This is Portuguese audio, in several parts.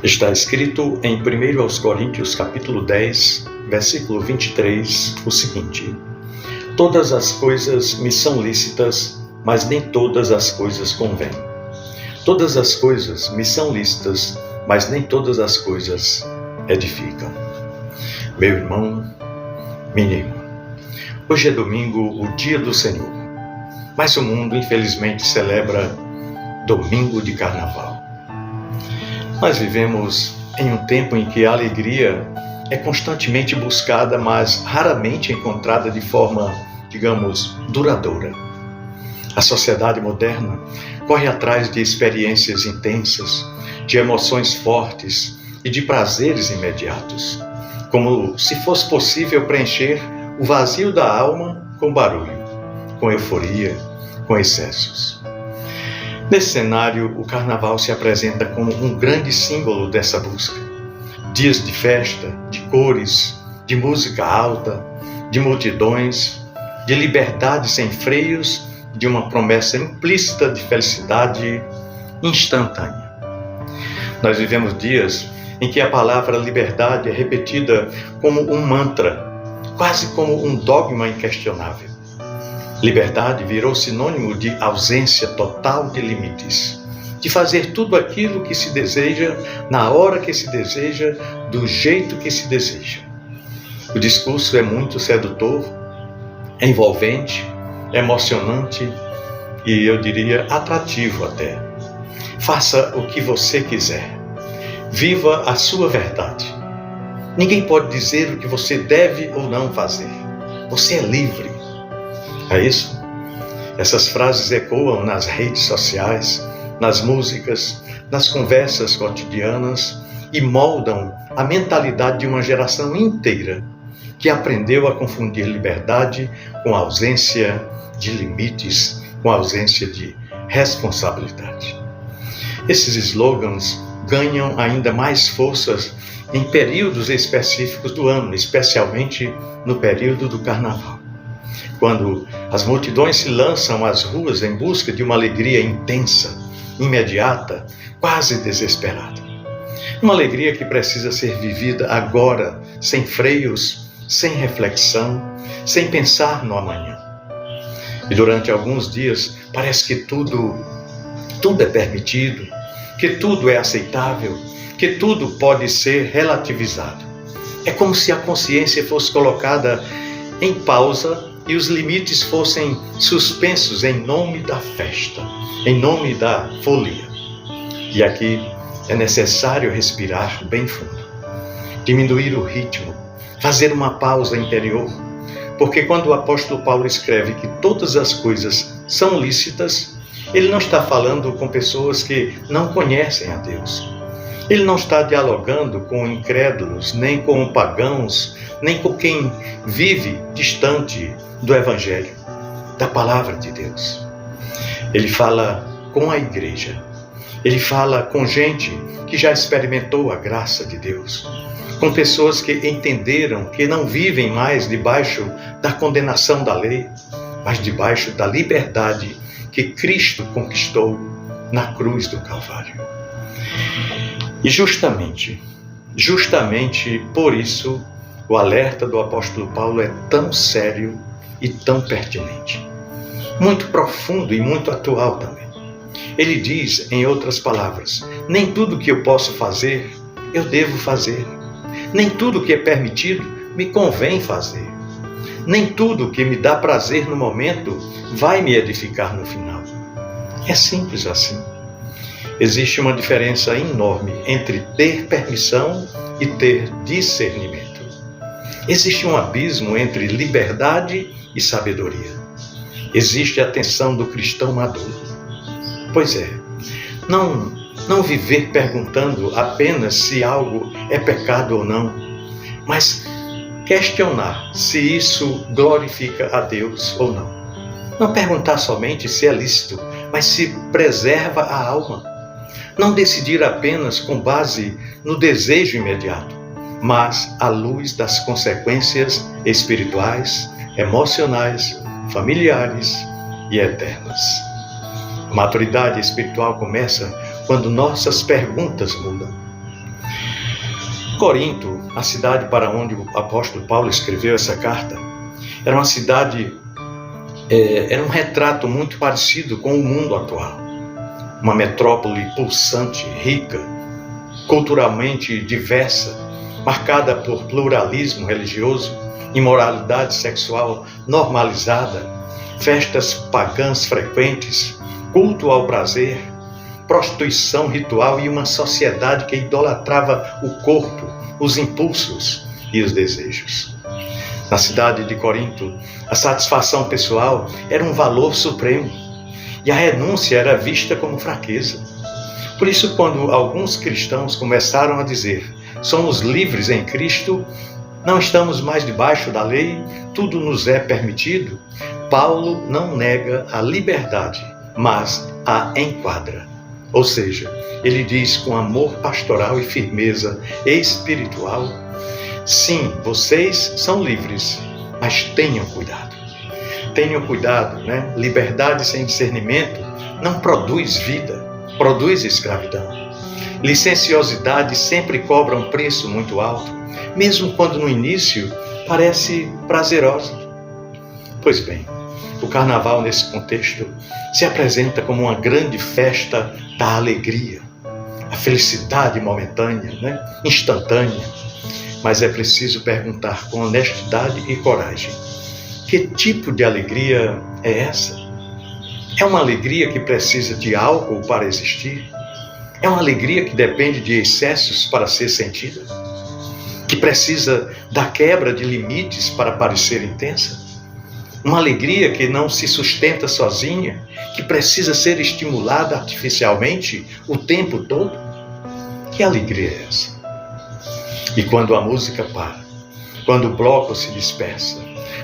Está escrito em 1 aos Coríntios, capítulo 10, versículo 23, o seguinte: Todas as coisas me são lícitas, mas nem todas as coisas convêm. Todas as coisas me são lícitas, mas nem todas as coisas edificam. Meu irmão, minha irmã, hoje é domingo, o dia do Senhor, mas o mundo infelizmente celebra domingo de carnaval. Nós vivemos em um tempo em que a alegria é constantemente buscada, mas raramente encontrada de forma, duradoura. A sociedade moderna corre atrás de experiências intensas, de emoções fortes e de prazeres imediatos, como se fosse possível preencher o vazio da alma com barulho, com euforia, com excessos. Nesse cenário, o carnaval se apresenta como um grande símbolo dessa busca. Dias de festa, de cores, de música alta, de multidões, de liberdade sem freios, de uma promessa implícita de felicidade instantânea. Nós vivemos dias em que a palavra liberdade é repetida como um mantra, quase como um dogma inquestionável. Liberdade virou sinônimo de ausência total de limites, de fazer tudo aquilo que se deseja, na hora que se deseja, do jeito que se deseja. O discurso é muito sedutor, é envolvente, emocionante e, eu diria, atrativo até. Faça o que você quiser. Viva a sua verdade. Ninguém pode dizer o que você deve ou não fazer. Você é livre. É isso? Essas frases ecoam nas redes sociais, nas músicas, nas conversas cotidianas e moldam a mentalidade de uma geração inteira que aprendeu a confundir liberdade com ausência de limites, com ausência de responsabilidade. Esses slogans ganham ainda mais forças em períodos específicos do ano, especialmente no período do carnaval, quando as multidões se lançam às ruas em busca de uma alegria intensa, imediata, quase desesperada. Uma alegria que precisa ser vivida agora, sem freios, sem reflexão, sem pensar no amanhã. E durante alguns dias parece que tudo é permitido, que tudo é aceitável, que tudo pode ser relativizado. É como se a consciência fosse colocada em pausa e os limites fossem suspensos em nome da festa, em nome da folia. E aqui é necessário respirar bem fundo, diminuir o ritmo, fazer uma pausa interior, porque quando o apóstolo Paulo escreve que todas as coisas são lícitas, ele não está falando com pessoas que não conhecem a Deus. Ele não está dialogando com incrédulos, nem com pagãos, nem com quem vive distante do Evangelho, da Palavra de Deus. Ele fala com a igreja. Ele fala com gente que já experimentou a graça de Deus, com pessoas que entenderam que não vivem mais debaixo da condenação da lei, mas debaixo da liberdade que Cristo conquistou na cruz do Calvário. E justamente por isso, o alerta do apóstolo Paulo é tão sério e tão pertinente. Muito profundo e muito atual também. Ele diz, em outras palavras, nem tudo que eu posso fazer, eu devo fazer. Nem tudo que é permitido, me convém fazer. Nem tudo que me dá prazer no momento, vai me edificar no final. É simples assim. Existe uma diferença enorme entre ter permissão e ter discernimento. Existe um abismo entre liberdade e sabedoria. Existe a atenção do cristão maduro. Pois é, não viver perguntando apenas se algo é pecado ou não, mas questionar se isso glorifica a Deus ou não. Não perguntar somente se é lícito, mas se preserva a alma. Não decidir apenas com base no desejo imediato, mas à luz das consequências espirituais, emocionais, familiares e eternas. A maturidade espiritual começa quando nossas perguntas mudam. Corinto, a cidade para onde o apóstolo Paulo escreveu essa carta, era uma cidade, era um retrato muito parecido com o mundo atual. Uma metrópole pulsante, rica, culturalmente diversa, marcada por pluralismo religioso, imoralidade sexual normalizada, festas pagãs frequentes, culto ao prazer, prostituição ritual e uma sociedade que idolatrava o corpo, os impulsos e os desejos. Na cidade de Corinto, a satisfação pessoal era um valor supremo e a renúncia era vista como fraqueza. Por isso, quando alguns cristãos começaram a dizer: somos livres em Cristo, não estamos mais debaixo da lei, tudo nos é permitido, Paulo não nega a liberdade, mas a enquadra. Ou seja, ele diz com amor pastoral e firmeza espiritual: sim, vocês são livres, mas tenham cuidado. Tenham cuidado, né? Liberdade sem discernimento não produz vida, produz escravidão. Licenciosidade sempre cobra um preço muito alto, mesmo quando no início parece prazerosa. Pois bem, o carnaval nesse contexto se apresenta como uma grande festa da alegria, a felicidade momentânea, né? Instantânea. Mas é preciso perguntar com honestidade e coragem: que tipo de alegria é essa? É uma alegria que precisa de álcool para existir? É uma alegria que depende de excessos para ser sentida? Que precisa da quebra de limites para parecer intensa? Uma alegria que não se sustenta sozinha, que precisa ser estimulada artificialmente o tempo todo? Que alegria é essa? E quando a música para, quando o bloco se dispersa,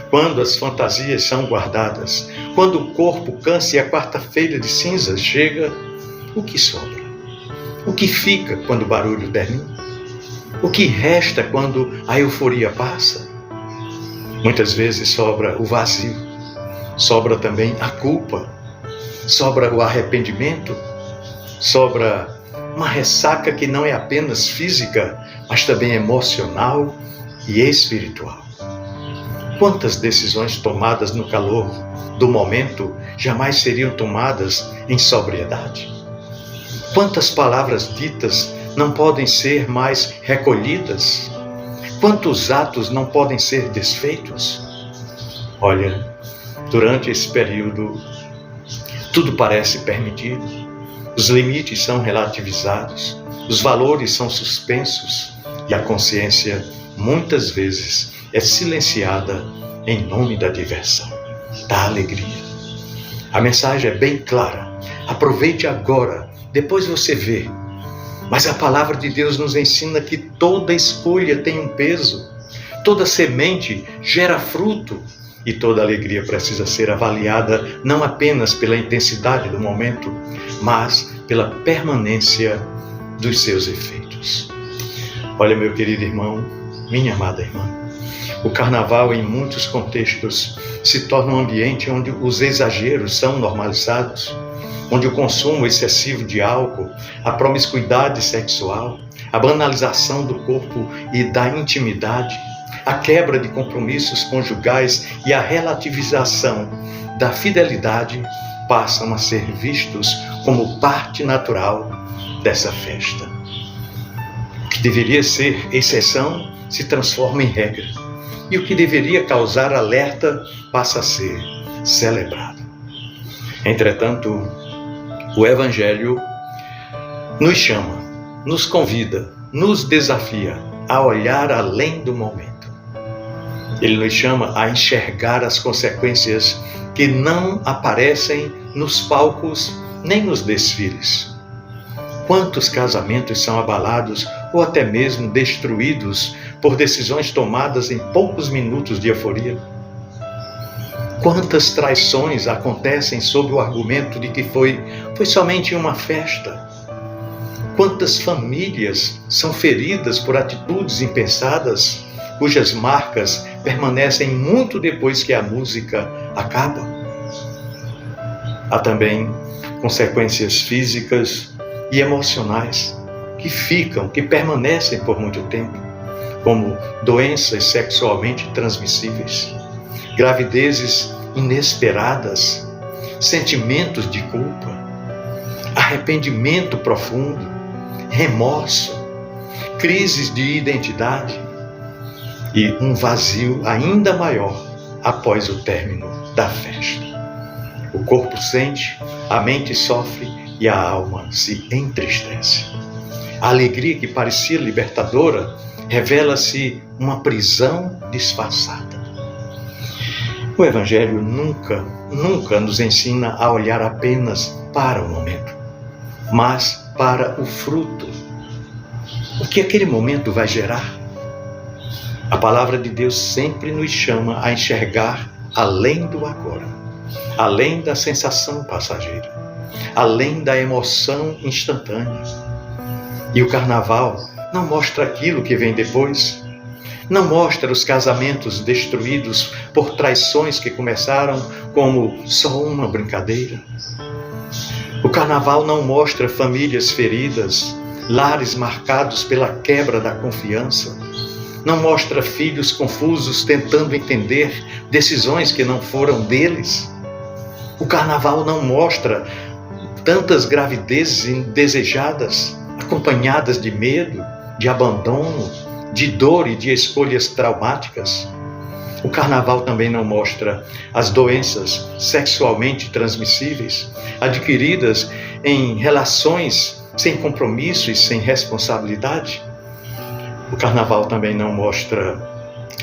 quando as fantasias são guardadas, quando o corpo cansa e a quarta-feira de cinzas chega, o que sobra? O que fica quando o barulho termina? O que resta quando a euforia passa? Muitas vezes sobra o vazio, sobra também a culpa, sobra o arrependimento, sobra uma ressaca que não é apenas física, mas também emocional e espiritual. Quantas decisões tomadas no calor do momento jamais seriam tomadas em sobriedade? Quantas palavras ditas não podem ser mais recolhidas? Quantos atos não podem ser desfeitos? Olha, durante esse período, tudo parece permitido, os limites são relativizados, os valores são suspensos e a consciência, muitas vezes, é silenciada em nome da diversão, da alegria. A mensagem é bem clara: aproveite agora, depois você vê. Mas a palavra de Deus nos ensina que toda escolha tem um peso, toda semente gera fruto e toda alegria precisa ser avaliada não apenas pela intensidade do momento, mas pela permanência dos seus efeitos. Olha, meu querido irmão, minha amada irmã, o carnaval em muitos contextos se torna um ambiente onde os exageros são normalizados, onde o consumo excessivo de álcool, a promiscuidade sexual, a banalização do corpo e da intimidade, a quebra de compromissos conjugais e a relativização da fidelidade passam a ser vistos como parte natural dessa festa. O que deveria ser exceção se transforma em regra, e o que deveria causar alerta passa a ser celebrado. Entretanto, o Evangelho nos chama, nos convida, nos desafia a olhar além do momento. Ele nos chama a enxergar as consequências que não aparecem nos palcos nem nos desfiles. Quantos casamentos são abalados ou até mesmo destruídos por decisões tomadas em poucos minutos de euforia? Quantas traições acontecem sob o argumento de que foi somente uma festa? Quantas famílias são feridas por atitudes impensadas, cujas marcas permanecem muito depois que a música acaba? Há também consequências físicas e emocionais que permanecem por muito tempo. como doenças sexualmente transmissíveis, gravidezes inesperadas, sentimentos de culpa, arrependimento profundo, remorso, crises de identidade e um vazio ainda maior após o término da festa. O corpo sente, a mente sofre e a alma se entristece. A alegria que parecia libertadora revela-se uma prisão disfarçada. O Evangelho nunca nos ensina a olhar apenas para o momento, mas para o fruto. O que aquele momento vai gerar? A palavra de Deus sempre nos chama a enxergar além do agora, além da sensação passageira, além da emoção instantânea. E o carnaval não mostra aquilo que vem depois, não mostra os casamentos destruídos por traições que começaram como só uma brincadeira. O carnaval não mostra famílias feridas, lares marcados pela quebra da confiança. Não mostra filhos confusos tentando entender decisões que não foram deles. O carnaval não mostra tantas gravidezes indesejadas, acompanhadas de medo, de abandono, de dor e de escolhas traumáticas. O carnaval também não mostra as doenças sexualmente transmissíveis, adquiridas em relações sem compromisso e sem responsabilidade. O carnaval também não mostra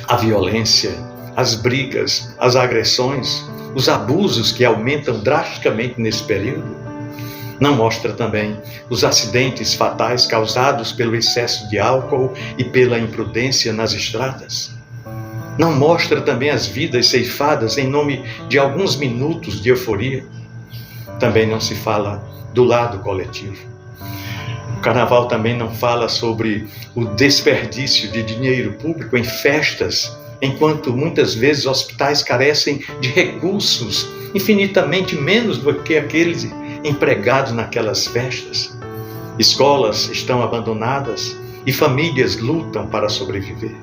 a violência, as brigas, as agressões, os abusos que aumentam drasticamente nesse período. Não mostra também os acidentes fatais causados pelo excesso de álcool e pela imprudência nas estradas. Não mostra também as vidas ceifadas em nome de alguns minutos de euforia. Também não se fala do lado coletivo. O carnaval também não fala sobre o desperdício de dinheiro público em festas, enquanto muitas vezes hospitais carecem de recursos infinitamente menos do que aqueles empregados naquelas festas. Escolas estão abandonadas e famílias lutam para sobreviver.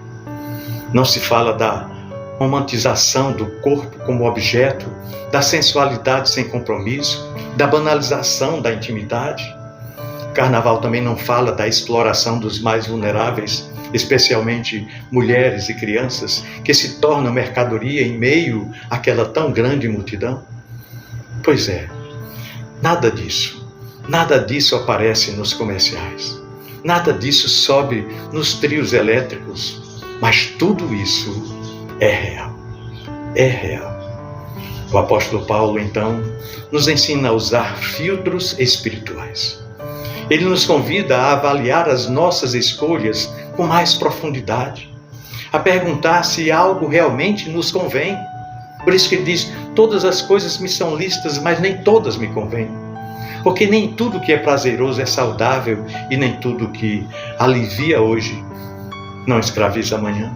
Não se fala da romantização do corpo como objeto, da sensualidade sem compromisso, da banalização da intimidade. O carnaval também não fala da exploração dos mais vulneráveis, especialmente mulheres e crianças, que se tornam mercadoria em meio àquela tão grande multidão. Pois é, nada disso aparece nos comerciais, nada disso sobe nos trios elétricos, mas tudo isso é real, é real. O apóstolo Paulo, então, nos ensina a usar filtros espirituais. Ele nos convida a avaliar as nossas escolhas com mais profundidade, a perguntar se algo realmente nos convém. Por isso que ele diz, todas as coisas me são lícitas, mas nem todas me convêm. Porque nem tudo que é prazeroso é saudável e nem tudo que alivia hoje não escraviza amanhã.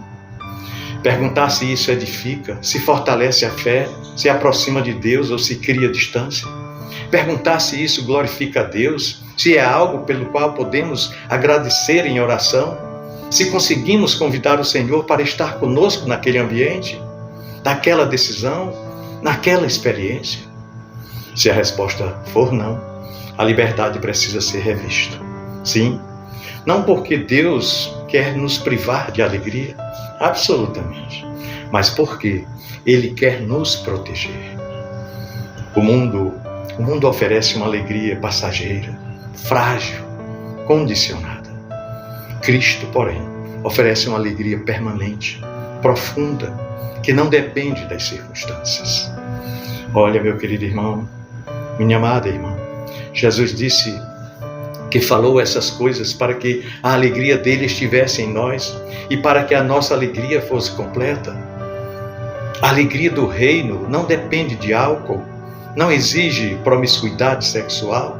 Perguntar se isso edifica, se fortalece a fé, se aproxima de Deus ou se cria distância. Perguntar se isso glorifica a Deus, se é algo pelo qual podemos agradecer em oração, se conseguimos convidar o Senhor para estar conosco naquele ambiente, naquela decisão, naquela experiência. Se a resposta for não, a liberdade precisa ser revista. Sim, não porque Deus quer nos privar de alegria, absolutamente, mas porque Ele quer nos proteger. O mundo oferece uma alegria passageira, frágil, condicionada. Cristo, porém, oferece uma alegria permanente, profunda, que não depende das circunstâncias. Olha, meu querido irmão, minha amada irmã, Jesus disse que falou essas coisas para que a alegria dele estivesse em nós e para que a nossa alegria fosse completa. A alegria do reino não depende de álcool, não exige promiscuidade sexual,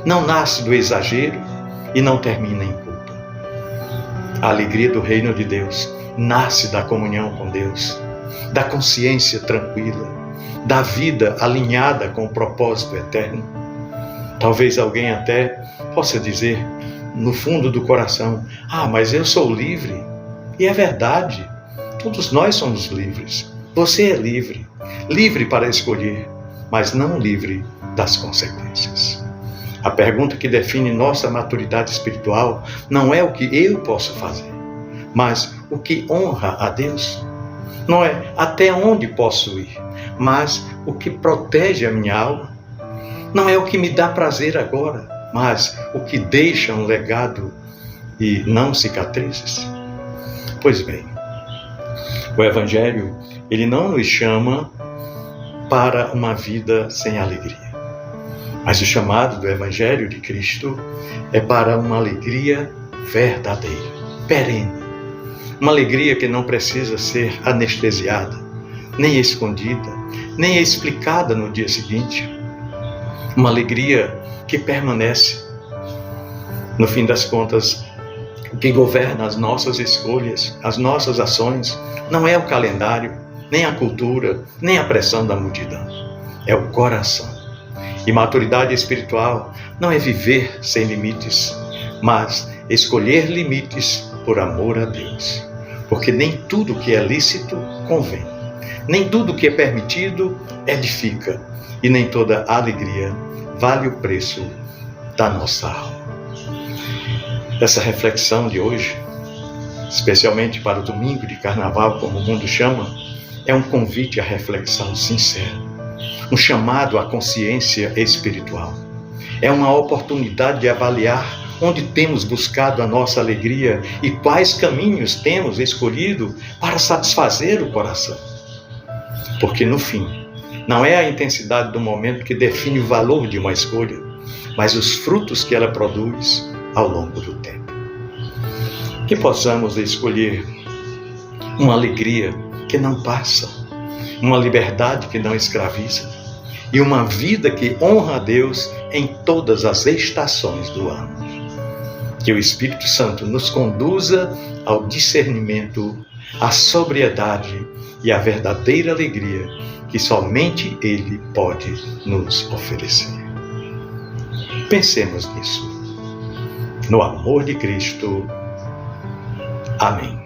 não nasce do exagero e não termina em culpa. A alegria do reino de Deus nasce da comunhão com Deus, da consciência tranquila, da vida alinhada com o propósito eterno. Talvez alguém até possa dizer, no fundo do coração, mas eu sou livre, E é verdade, todos nós somos livres. Você é livre, livre para escolher, mas não livre das consequências. A pergunta que define nossa maturidade espiritual não é o que eu posso fazer, mas o que honra a Deus. Não é até onde posso ir, mas o que protege a minha alma. Não é o que me dá prazer agora, mas o que deixa um legado e não cicatrizes. Pois bem, o Evangelho, ele não nos chama para uma vida sem alegria. Mas o chamado do Evangelho de Cristo é para uma alegria verdadeira, perene. Uma alegria que não precisa ser anestesiada, nem escondida, nem explicada no dia seguinte. Uma alegria que permanece. No fim das contas, o que governa as nossas escolhas, as nossas ações, não é o calendário, nem a cultura, nem a pressão da multidão. É o coração. E maturidade espiritual não é viver sem limites, mas escolher limites por amor a Deus. Porque nem tudo que é lícito convém. Nem tudo que é permitido edifica. E nem toda alegria vale o preço da nossa alma. Essa reflexão de hoje, especialmente para o domingo de carnaval, como o mundo chama, é um convite à reflexão sincera. Um chamado à consciência espiritual. É uma oportunidade de avaliar onde temos buscado a nossa alegria e quais caminhos temos escolhido para satisfazer o coração. Porque no fim, não é a intensidade do momento que define o valor de uma escolha, mas os frutos que ela produz ao longo do tempo. Que possamos escolher uma alegria que não passa, uma liberdade que não escraviza, e uma vida que honra a Deus em todas as estações do ano. Que o Espírito Santo nos conduza ao discernimento, à sobriedade e à verdadeira alegria que somente Ele pode nos oferecer. Pensemos nisso. No amor de Cristo. Amém.